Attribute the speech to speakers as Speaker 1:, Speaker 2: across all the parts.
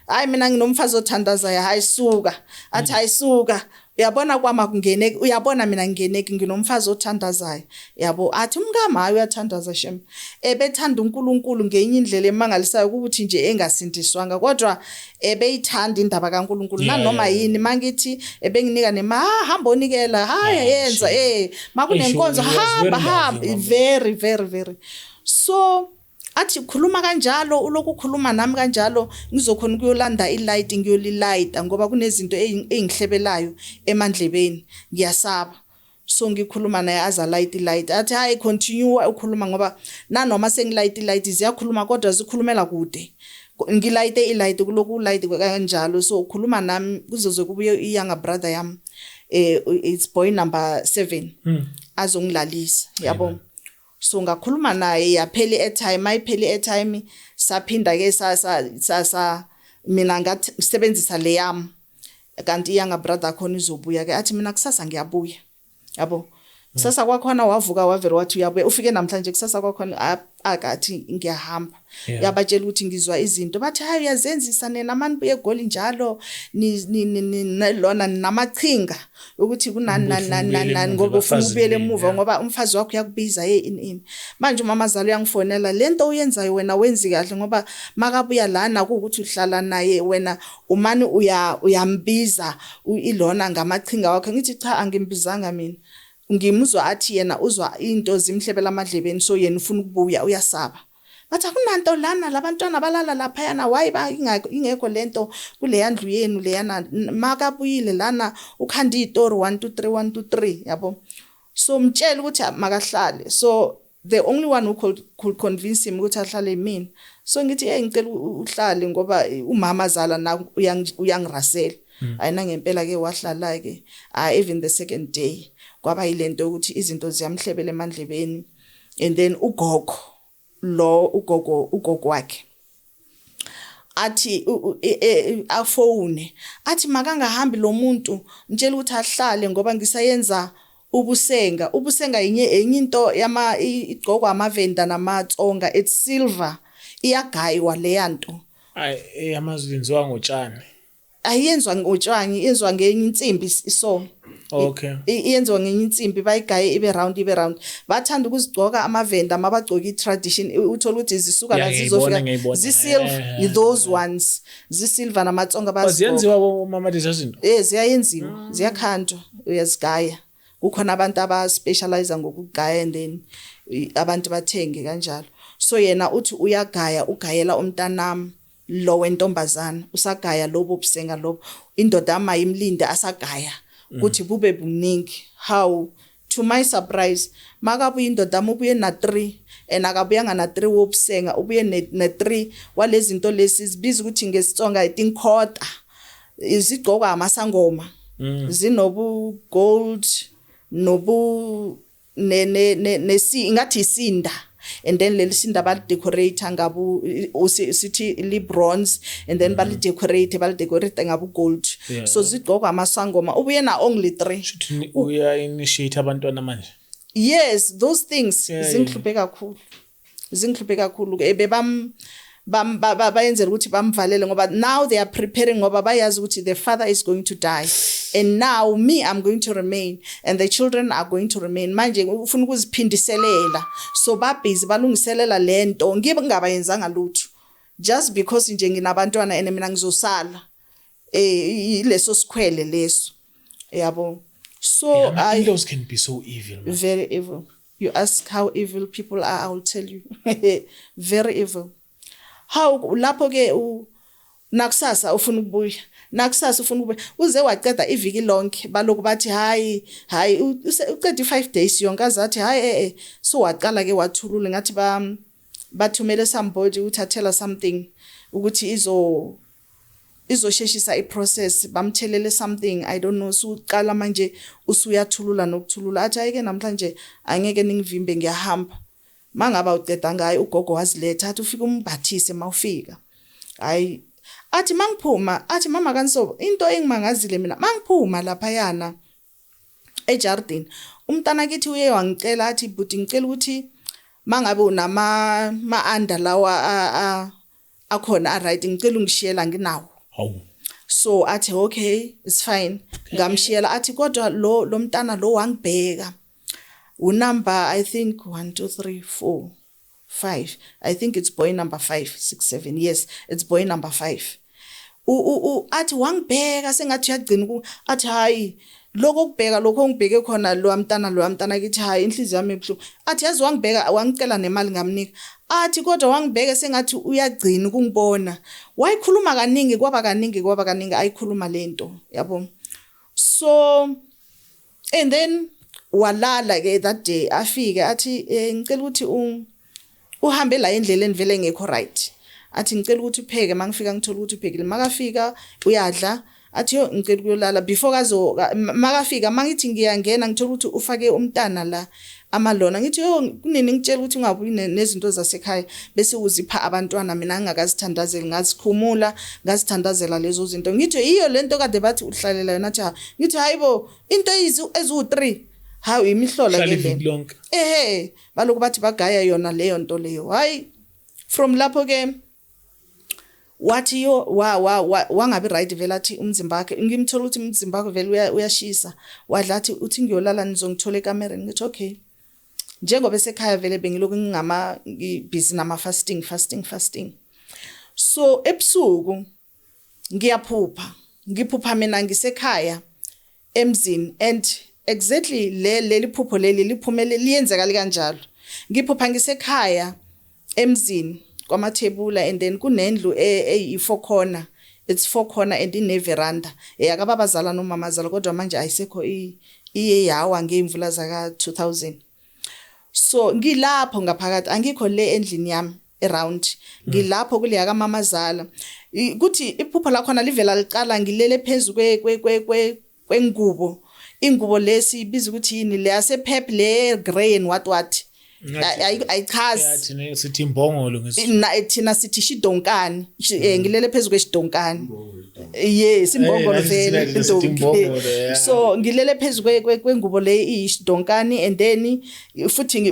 Speaker 1: hayi mina nginomfazi othandazayo hayi suka athi hayi suka uyabona kwama kungeneki uyabona mina ngingeneki nginomfazi othandazayo yabo athi umkama hayi uyathandaza shem ebethanda uNkulunkulu ngenye indlela emangalisayo ukuthi nje engasindiswanga kodwa ebeyithanda indaba kaNkulunkulu nanoma yini mangithi ebenginika hamba onikela haya yenza makunenkonzo hamba very very very so athi khuluma kanjalo uloku khuluma nami kanjalo ngizokhona ukuyolanda ilight ngiyolilayita ngoba kunezinto engihlebelayo emandlebeni ngiyasaba so ngikhuluma naye aza light athi hayi continue ukukhuluma ngoba nanoma sengilayita ziyakhuluma kodwa zikhulumela kude ngilayite ilight kuloku light kanjalo so ukhuluma nami kuzoze kubuye iyanga brother yami it's boy number 7 azongilalisa yabo so ngakhuluma naye yapheli airtime ayipheli airtime saphinda ke sa mina ngathi ngisebenzisa le yami kanti iyanga brother khona izobuya ke athi mina kusasa ngiyabuya yabo kusasa kwakhona wavuka wavela wathi uyabuya ufike namhlanje kusasa kwakhona akathi ngiyahamba yabatshela ukuthi ngizwa izinto bathi hayi uyazenzisa nena manje egoli njalo ni lona namachinga ukuthi kunani ngoba ufuna ubuyele emuva ngoba umfazi wakho uyakubiza in manje umamazalo uyangifonela lento uyenzayo wena wenzi kahle ngoba makabuya lana ukuthi uhlala naye wena umani uyambiza ilona ngamachinga wakhe ngithi cha angimbizanga mina ngimuzwa athi yena uzwa into zimhlebela amadlebeni so yena ufuna ukubuya uyasaba bathi akunanto lana labantwana balala lapha yana why ingekho lento kule yandlu yenu leyana makabuyile lana ukhanda izitori 123 yabo so mtshela ukuthi makahlale so the only one who could convince him ukuthi ahlale mina so ngithi ngicela uhlale ngoba umama zala na uyangirasela ayina ngempela ke wahlala ke even the second day kwaba yilento ukuthi izinto ziyamhlebela emandlebeni and then ugogo wakhe athi afone athi makangahambi lo muntu ngitshela ukuthi ahlale ngoba ngisayenza ubusenga enye into igqokwa amavenda namatsonga it's silver iyagaywa le yanto
Speaker 2: eyamazinziwa ngotshani
Speaker 1: ayenzwa ngotshani yenzwa ngenye insimbi so
Speaker 2: okay
Speaker 1: iyenziwa ngenye insimbi bayigaye ibe round bathanda ukuzigcoka amavenda mabagcoka itradition uthola ukuthi zisuka la zizofika zisilver those ones zisilver namatsonga
Speaker 2: baziyenziwa mama lezi zinto
Speaker 1: ziyayenziwa ziyakhanjwa uyazigaya kukhona abantu abaspecialize ngokugaya and then abantu bathenge kanjalo so yena uthi uyagaya ugayela umntanami lo wentombazana usagaya lobo busenga lobo indoda amayimlinde asagaya ukuthi bube buningi how to my surprise makabuye indoda amubuye na 3 akabuyanga na 3 wobusenga ubuye ne 3 walezi zinto lesi zibiza ukuthi ngesitsonga I think quarter izigqoka amasangoma zinobu gold nobu ngathi isinda and then leli sinda bali decorate ngabu sithi li bronze and then bali decorate ngabu gold so zigqoka amasangoma ubuye na only 3
Speaker 2: uya initiate abantwana manje
Speaker 1: yes those things zingihluphe kakhulu bayenzela ukuthi bamvalele ngoba now they are preparing ngoba bayazi ukuthi the father is going to die and now me I'm going to remain and the children are going to remain manje ufuna ukuziphindiselela so babhizi balungiselela lento ngingabayenzanga lutho just because nje nginabantwana ene mina ngizosala ileso sikhwele leso yabo so
Speaker 2: those can be so evil man.
Speaker 1: Very evil. You ask how evil people are, I will tell you. Very evil. How lapho ke nakusasa ufuna ukubuya uze waqeda iviki lonke baloku bathi hayi uqeda 5 days yonke azathi hayi so waqala ke wathulula ngathi bathumele somebody uthathela something ukuthi izosheshisa iprocess bamthelele something I don't know so uqala manje usuyathulula nokuthulula athi ayike namhlanje angeke ningivimbe ngiyahamba mangaba uqeda ngayo ugogo waziletha athi ufike umbathise mawufika hayi athi mangiphuma athi mama kansobo into engimangazile mina mangiphuma lapha yana eJardin umntana kithi uye wangicela athi buti ngicela ukuthi mangabe unama under lawa akhona right ngicela ungishiyela nginawo.
Speaker 2: Hawu.
Speaker 1: So athi okay it's fine ngamshiyela athi kodwa lo mntana lo wangibheka unumber I think 1 2 3 4 5 I think it's boy number 5 6 7 yes it's boy number 5 athi wangibheka sengathi uyagcina athi hayi lokho kubheka lokho ongibheke khona lo mntana kithi hayi inhliziyo yami ebhlungu athi yazi wangibheka wangicela nemali ngamnika athi kodwa wangibheke sengathi uyagcina ukungibona wayikhuluma kaningi kwaba kaningi ayikhuluma lento yabo. So and then walala ke that day afike athi ngicela ukuthi uhambe la endleleni vele ngekho right athi ngicela ukuthi upheke mangifika ngithola ukuthi uphekile makafika uyadla athi yo ngicela ukuyolala before makafika mangithi ngiyangena ngithola ukuthi ufake umntana la amalona ngithi yo kunini ngitshela ukuthi ungabuyi nezinto zasekhaya bese uzipha abantwana mina ngingakazithandazeli ngazikhumula ngazithandazela lezo zinto ngithi iyo lento kade bathi uhlalela yona athi ngithi hayibo into ezu3 hawu imihlola ke baloku bathi bagaya yona leyo nto leyo hayi from lapho ke wathi yo wangabi right vela athi umzimba wakhe ngimthola ukuthi umzimba wakhe vele uyashisa wadla athi uthi ngiyolala nizongithola ekamereni ngithi okay njengoba esekhaya vele bengiloku ngingama busy nama fasting so ebusuku ngiphupha mina ngisekhaya emzini and exactly leli phupho leli liphumele liyenzeka kanjalo ngiphupha ngisekhaya emzini kwamathebula and then kunendlu eyi4 corner it's 4 corner and ine veranda yakababazala nomamazala kodwa manje ayisekho iyeyawa ngeimvula zaka 2000. So ngilapho ngaphakathi angikho le endlini yami around ngilapho kule yaka mamazala kuthi iphupho la khona livela liqala ngilele phezulu kwengubo ingubo lesi ibiza ukuthi yini le yasephep le grey and what ayichazi
Speaker 2: thina sithi imbongolo
Speaker 1: thina sithi shidonkani ngilele phezulu kweshidonkani yes imbongolo vele so ngilele phezulu kwengubo le ishidonkani and then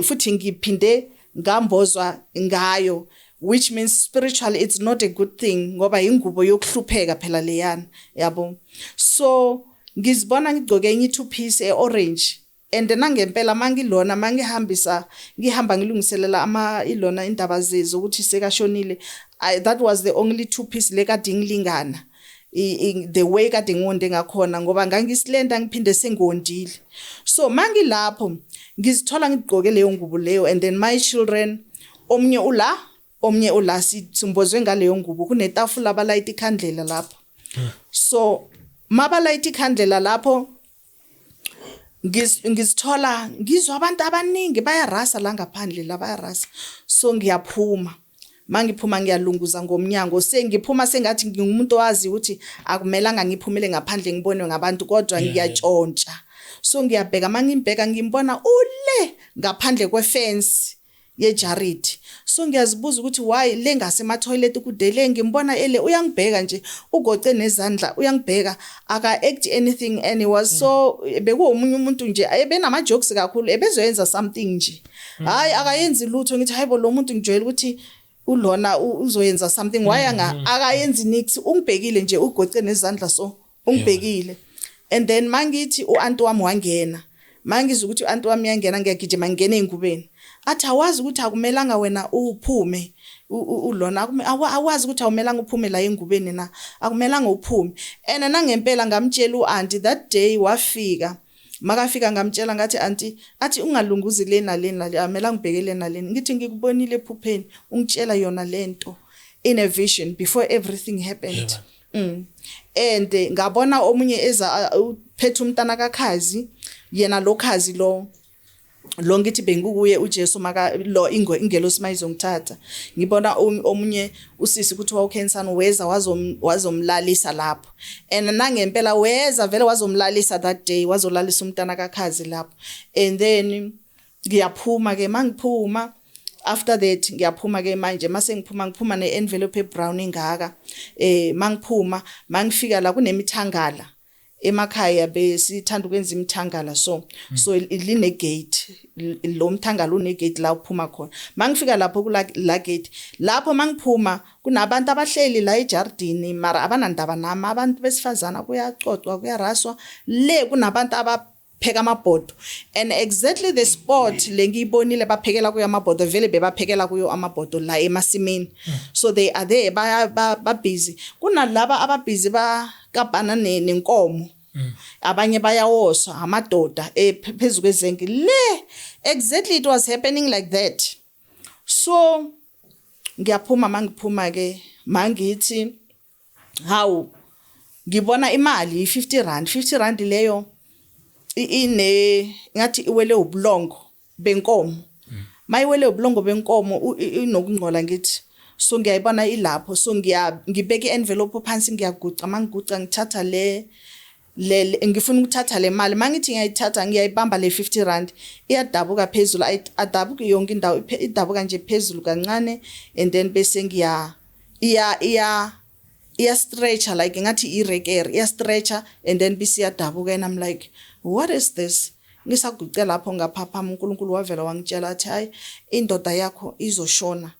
Speaker 1: futhi ngiphinde ngambozwa ngayo which means spiritually it's not a good thing ngoba ingubo yokuhlupheka phela leyana yabo. So ngizibona ngigcoke enye 2 piece orange and nangempela mangilona ngihamba ngilungiselela ilona indaba zezo ukuthi sekashonile that was the only 2 piece lekade ngilingana the way kade ngonde ngakhona ngoba ngangisilenda ngiphinde sengondile. So mangilapho ngizithola ngigqoke leyo ngubo leyo and then my children omnye ula simbozwe ngaleyo ngubo kunetafula abalayita ikhandlela lapho. So mabalayita ikhandlela lapho ngizithola ngizwa abantu abaningi bayarasa la ngaphandle la bayarasa. So ngiyaphuma mangiphuma ngiyalunguza ngomnyango sengiphuma sengathi ngingumuntu owazi ukuthi akumelanga ngiphumele ngaphandle ngibonwe ngabantu kodwa ngiyatshontsha. So ngiyabheka mangimbheka ngimbona ule ngaphandle kwefence yeJared. So ngiyazibuza ukuthi why le ngasema toilet kudele ngimbona ele uyangibheka nje ugoce nezandla uyangibheka aka act anything and he was so bekuomunye umuntu nje ebenama jokes kakhulu ebezoyenza something nje hayi akayenzi lutho ngithi hayibo lo muntu ngijwayele ukuthi ulona uzoyenza something why akayenzi nix ungibhekile nje ugoce nezandla so ungibhekile and then mangithi uanti wami wangena mangizwa ukuthi uanti wami yangena ngiyagijima ngene engubeni athi awazi ukuthi akumelanga wena uphume ulona awazi ukuthi awumelanga uphume la engubeni na akumelanga uphume and nangempela ngamtshela uanti that day wafika makafika ngamtshela ngathi auntie athi ungalunguzi lena amela ngibhekele naleni ngithi ngikubonile ephupheni ungitshela yona lento in a vision before everything happened. And ngabona omunye eza uphethe umntana kakhazi yena lokhazi lo ngithi bengukuye uJesu maka lo ingelo simayizongithatha ngibona omunye usisi ukuthi wawukhensana weza wazomlalisa lapho and nangempela weza vele wazomlalisa that day wazolalisa umntana kakhazi lapho and then ngiyaphuma ke mangiphuma after that ngiyaphuma ke manje mase ngiphuma ne-envelope ebrown engaka mangiphuma mangifika la kunemithangala emakhaya besithanda ukwenza imthangala so line gate lo mthangala une gate la uphuma khona mangifika lapho kula gate lapho mangiphuma kunabantu abahleli la ejardini mara abanandaba nami abantu besifazana kuyacocwa kuyaraswa le kunabantu pheka amabhodo and exactly the spot lengiyibonile baphekela kuyo amabhodo vele bebaphekela kuyo amabhodo la emasimini so they are there ba busy kunalaba ababusy bakabhana nenkomo abanye bayawosa amadoda phezulu kwezenki le exactly it was happening like that so ngiyaphuma mangiphuma ke mangithi how ngibona imali i50 rand leyo ngathi iwele ubulongo benkomo mayiwele ubulongo benkomo inokungcola ngithi so ngiyayibona ilapho so ngibeka ienvelope phansi ngiyaguca mangiguca ngithatha le ngifuna ukuthatha le mali mangithi ngiyayithatha ngiyayibamba le 50 rand iyadabuka phezulu adabuka yonke indawo idabuka nje phezulu kancane and then bese iya stretcher like ngathi irekere iya stretcher and then bese iyadabuka and I'm like what is this ngisaguce lapho ngaphaphama uNkulunkulu wavela wangitshela athi hayi indoda yakho izoshona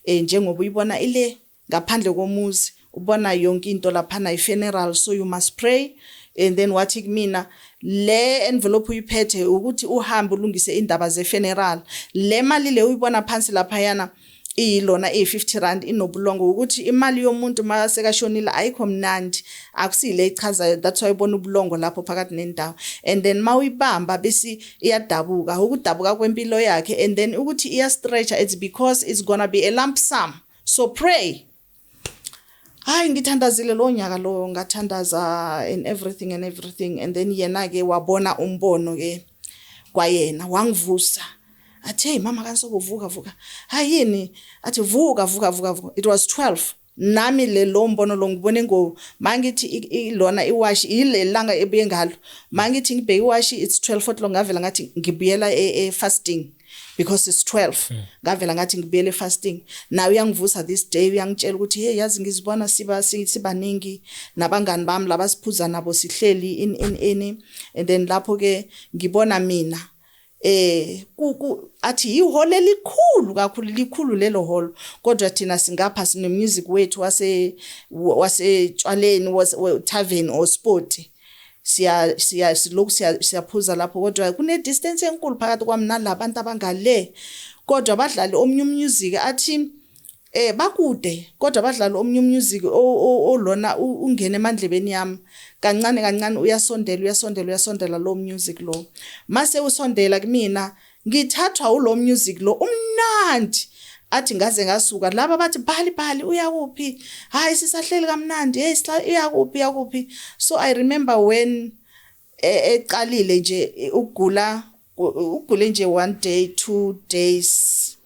Speaker 1: njengoba uyibona ile ngaphandle komuzi ubona yonke into lapha na funeral so you must pray and then wathi kumina le envelope uyiphethe ukuthi uhambe ulungise indaba ze funeral le mali le uyibona phansi lapha yana ilona e50 rand inobulongo ukuthi imali yomuntu masekashonile ayikho mnandi akusile ichaza that's why ibona ubulongo lapho phakathi nendawo and then mawuyibamba bese iyadabuka ukudabuka kwempilo yakhe and then ukuthi iya stretcher it's because it's gonna be a lump sum so pray hayi ngithandazile lo nyaka lo ngathandaza in everything and then yena ke wabona umbono ke kwayena wangivusa athi hey mama kansokuvuka hayini athi vuka it was 12 nami le lo mbono lo ngibone ngo mangithi ilona iwashi ile langa ebuye ngalo mangithi ngibheke iwashi it's 12 lo ngavela ngathi ngibuyela fasting because it's 12 ngavela ngathi ngibuyele fasting now uyangivusa this day uyangitshela ukuthi hey yazi ngizibona sibaningi nabangani bami labasiphuza nabo sihleli in and then lapho ke ngibona mina athi ihole likhulu kakhulu likhulu lelo hall kodwa thina singapha sine music wethu wasetshaleni tavern or sport siyaphuza lapho kodwa kune distance enkulu phakathi kwami nalabantu abangale kodwa badlali omnye music athi bakude kodwa badlali omnye music olona ungene emandlebeni yami kancane uyasondela lo music lo mase usondela kumina ngithathwa ulo music lo umnandi athi ngaze ngasuka laba bathi bhali uyakuphi hayi sisahleli kamnandi hey uyakuphi so I remember when eqalile nje ugule nje 1 day 2 days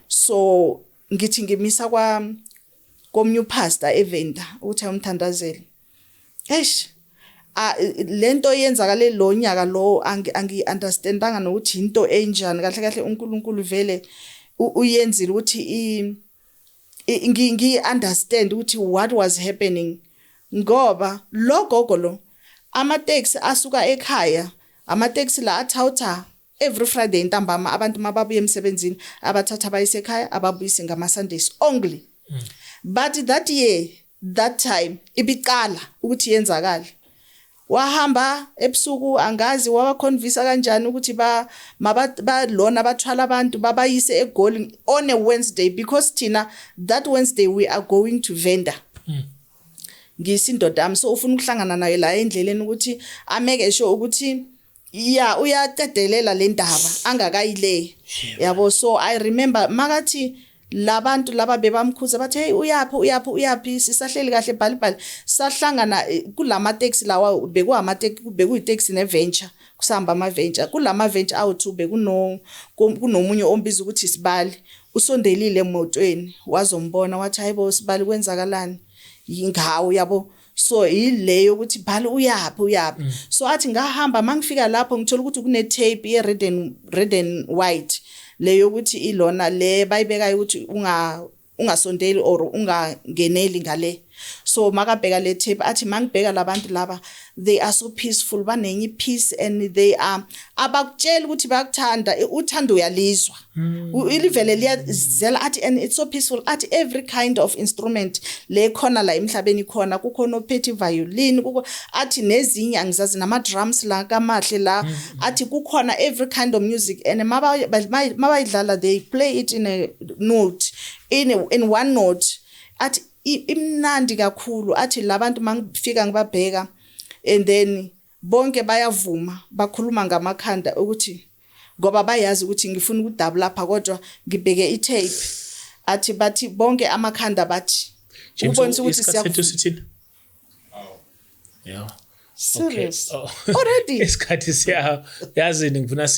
Speaker 1: so ngithi ngimisa komnye pastor eVenda uthi umthandazeli eish lento yenzakale lo nyaka lo angi-understandanga nokuthi into enjani kahle uNkulunkulu vele uyenzile ukuthi ngi-understand ukuthi what was happening ngoba lo gogo lo ama-taxi asuka ekhaya ama-taxi la athawutha every Friday ntambama abantu mababuye emsebenzini abathatha bayise ekhaya ababuyise ngama-Sundays only but that time ibiqala ukuthi yenzakala wahamba ebusuku angazi wabaconvince kanjani ukuthi lona bathwala abantu babayise eGoli on a Wednesday because thina that Wednesday we are going to Venda ngisindoda so ufuna ukuhlangana naye la endleleni ukuthi ameke sure ukuthi uyaqedelela le ndaba angakayile yabo so I remember makathi labantu laba bebamkhuza bathi hey uyaphi sisahleli kahle bhalibhali sahlangana kulama taxi lawa bekuyitaxi neventure kusahamba ama venture kulama venture awu2 kunomunye ombiza ukuthi Sibali usondelile emotweni wazombona wathi hayibo Sibali kwenzakalani yingawo yabo so ileyo ukuthi Bhali uyaphi so athi ngahamba mangifika lapho ngithola ukuthi kune tape ye red and white leyo ukuthi ilona le bayibekayo ukuthi ungasondeli or ungangeneli ngale so makabheka le tape athi mangibheka labantu laba they are so peaceful banenye peace and they are abakutshela ukuthi bayakuthanda uthando uyalizwa ilivele liyazela athi and it's so peaceful athi every kind of instrument le khona la emhlabeni khona kukhona ophethe violin kuko athi nezinye angizazi nama drums la kamahle la athi kukhona every kind of music and mabayidlala they play it in a note in one note athi imnandi kakhulu athi labantu mangifika ngibabheka and then bonke bayavuma bakhuluma ngamakhanda ukuthi ngoba bayazi ukuthi ngifuna ukudouble lapha kodwa ngibheke itape athi bathi bonke amakhanda bathi ubonisa ukuthi
Speaker 2: siyakufuna yeah
Speaker 1: serious
Speaker 2: okay.
Speaker 1: Already
Speaker 2: isikhathi siyazi ngifuna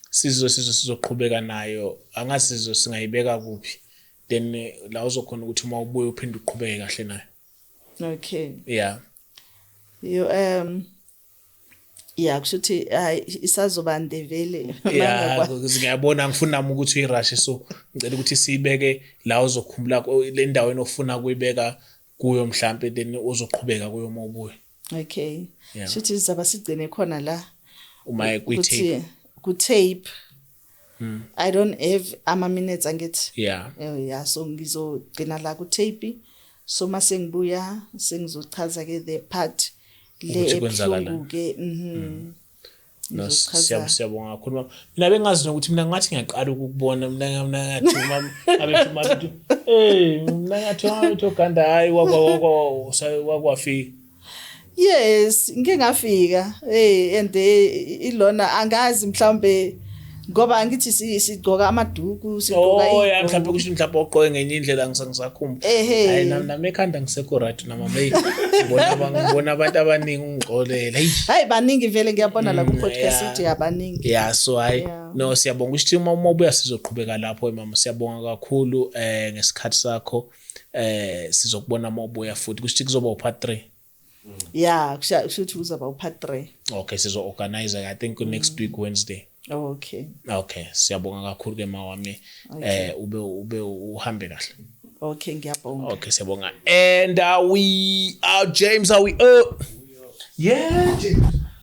Speaker 2: sizoqhubeka nayo angazi singayibeka kuphi then la uzokhona ukuthi uma ubuye uphinde uqhubeke kahle nayo
Speaker 1: okay
Speaker 2: yeah
Speaker 1: yeah kushuthi isazoba ndevele
Speaker 2: yeah ngiyabona ngifuna nami ukuthi uyirush so ngicela ukuthi siyibeke la uzokhumbula le ndawo enofuna kuyibeka kuyo mhlambe then uzoqhubeka kuyo uma ubuye
Speaker 1: okay shuthi sizaba sigcine khona la
Speaker 2: uma kwi-tape
Speaker 1: ku-tape I don't have ama-minutes angithi
Speaker 2: yeah
Speaker 1: so ngizogcina la ku-tape so mase ngibuya sengizochaza ke the part le ebuhlungu ke
Speaker 2: no siyabonga kakhulu mina bengazi nokuthi mina ngathi ngiyaqala ukukubona mina ngathi abethu mabethu mina ngathi uGanda hayi wakwafika
Speaker 1: yes ngeke ngafika and ilona angazi mhlambe ngoba angithi sigqoka amaduku sigqoka
Speaker 2: mhlambe kusho mhlambe oqoke ngenye indlela ngisakhumba hayi nami ekhanda ngisekho right namama ngibona abantu abaningi ungixolela
Speaker 1: hayi baningi vele ngiyabona la ku podcast yabaningi
Speaker 2: yeah so hayi no siyabonga ukuthi uma ubuya sizoqhubeka lapho mama siyabonga kakhulu ngesikhathi sakho sizokubona uma ubuya futhi kusho kuzoba part 3
Speaker 1: yeah kushuthi uzaba part 3
Speaker 2: okay sizo organize I think next week Wednesday okay siyabonga kakhulu ke mawami ube uhambe kahle
Speaker 1: okay ngiyabonga
Speaker 2: okay siyabonga and we are James are we yeah James